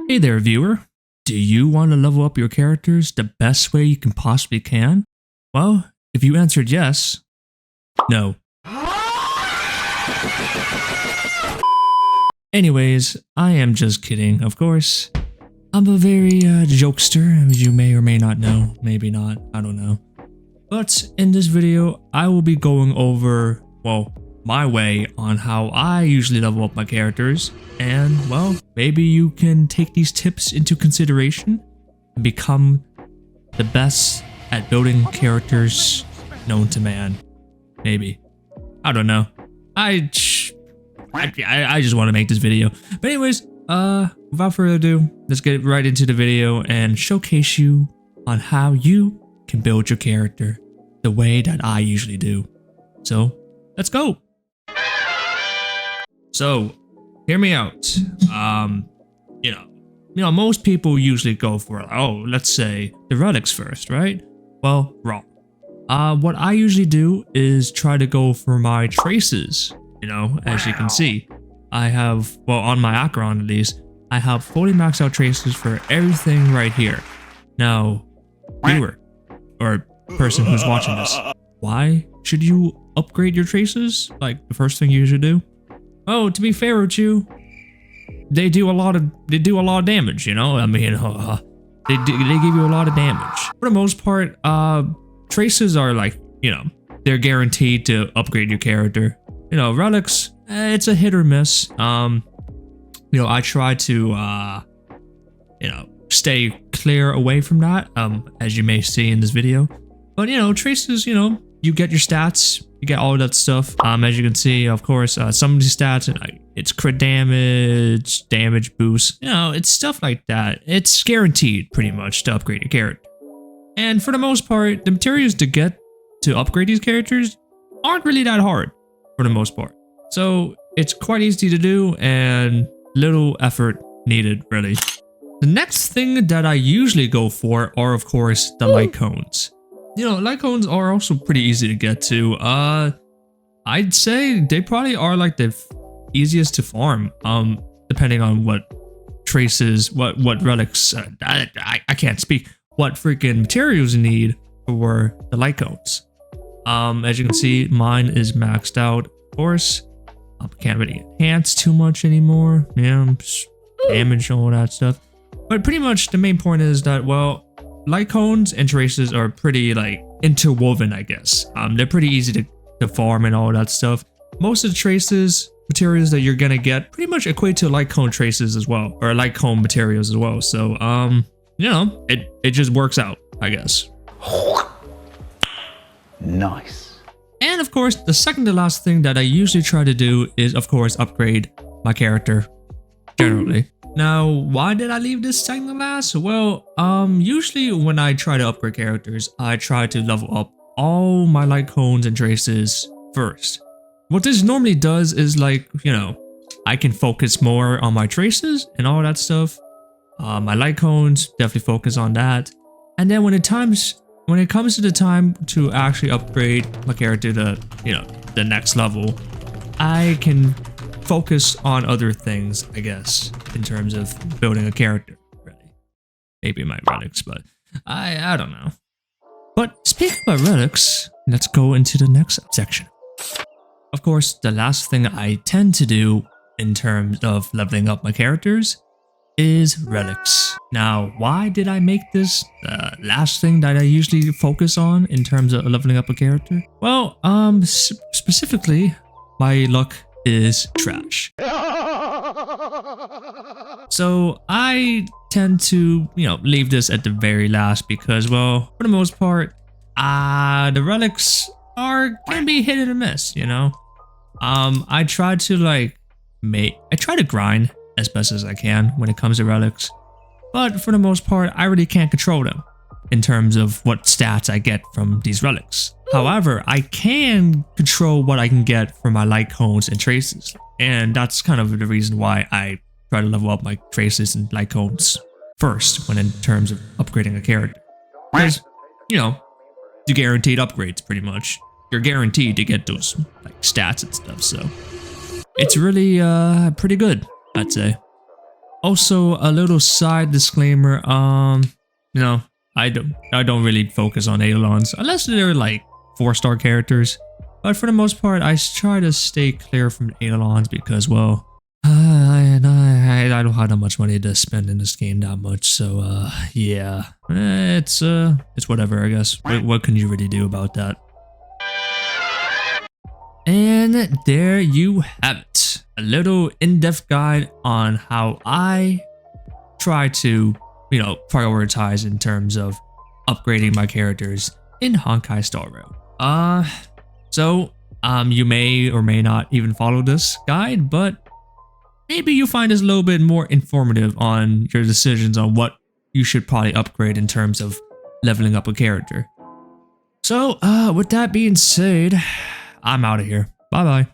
Hey there, viewer. Do you want to level up your characters the best way you can possibly can? Well, if you answered yes, no. Anyways, I am just kidding, of course. I'm a very jokester, as you may or may not know. Maybe not, I don't know. But in this video, I will be going over, well, my way on how I usually level up my characters. And, well, maybe you can take these tips into consideration and become the best at building characters known to man. Maybe. I don't know. I just want to make this video. But anyways, without further ado, let's get right into the video and showcase you on how you can build your character the way that I usually do. So, let's go. So, hear me out. You know, most people usually go for, oh, let's say the relics first, right? Well, wrong. What I usually do is try to go for my traces. You know, as you can see, I have, well, on my Acheron at least, I have fully maxed out traces for everything right here. Now, viewer, or person who's watching this, why should you upgrade your traces? Like, the first thing you should do? Oh, to be fair with you, they do a lot of damage, you know? I mean, they give you a lot of damage. For the most part, traces are like, you know, they're guaranteed to upgrade your character. You know, relics, it's a hit or miss. You know, I try to, you know, stay clear away from that, as you may see in this video. But, you know, traces, you know, you get your stats, you get all of that stuff. As you can see, of course, some of these stats, it's crit damage, damage boost, you know, it's stuff like that. It's guaranteed pretty much to upgrade your character. And for the most part, the materials to get to upgrade these characters aren't really that hard for the most part. So it's quite easy to do and little effort needed, really. The next thing that I usually go for are, of course, the light cones. You know, light cones are also pretty easy to get to. I'd say they probably are like the easiest to farm, depending on what traces, what relics, I can't speak, what freaking materials you need for the light cones. As you can see, mine is maxed out, of course. Can't really enhance too much anymore. Yeah, damage and all that stuff. But pretty much the main point is that, well, light cones and traces are pretty like interwoven, I guess. They're pretty easy to farm and all that stuff. Most of the traces, materials that you're gonna get pretty much equate to light cone traces as well, or light cone materials as well. So, you know, it just works out, I guess. Nice. And of course, the second to last thing that I usually try to do is, of course, upgrade my character generally. Now, why did I leave this second to last? Well, usually when I try to upgrade characters, I try to level up all my light cones and traces first. What this normally does is, like, you know, I can focus more on my traces and all that stuff. My light cones, definitely focus on that. And then when it comes to the time to actually upgrade my character to, you know, the next level, I can focus on other things, I guess, in terms of building a character, really. Maybe my relics, but I don't know. But speaking about relics, let's go into the next section. Of course, the last thing I tend to do in terms of leveling up my characters is relics. Now, why did I make this the last thing that I usually focus on in terms of leveling up a character? Well, specifically, my luck is trash. So I tend to, you know, leave this at the very last because, well, for the most part, the relics can be hit and miss, you know. I try to grind as best as I can when it comes to relics, but for the most part, I really can't control them in terms of what stats I get from these relics. However, I can control what I can get from my light cones and traces, and that's kind of the reason why I try to level up my traces and light cones first when in terms of upgrading a character. Because, you know, you guaranteed upgrades pretty much. You're guaranteed to get those like stats and stuff, so it's really pretty good, I'd say. Also, a little side disclaimer, you know, I don't really focus on Eidolons unless they're like 4-star characters. But for the most part, I try to stay clear from Eidolons because, well, I don't have that much money to spend in this game that much. So, yeah, it's whatever, I guess. What can you really do about that? And there you have it. A little in-depth guide on how I try to, you know, prioritize in terms of upgrading my characters in Honkai Star Rail. You may or may not even follow this guide, but maybe you find this a little bit more informative on your decisions on what you should probably upgrade in terms of leveling up a character. So, with that being said, I'm out of here. Bye-bye.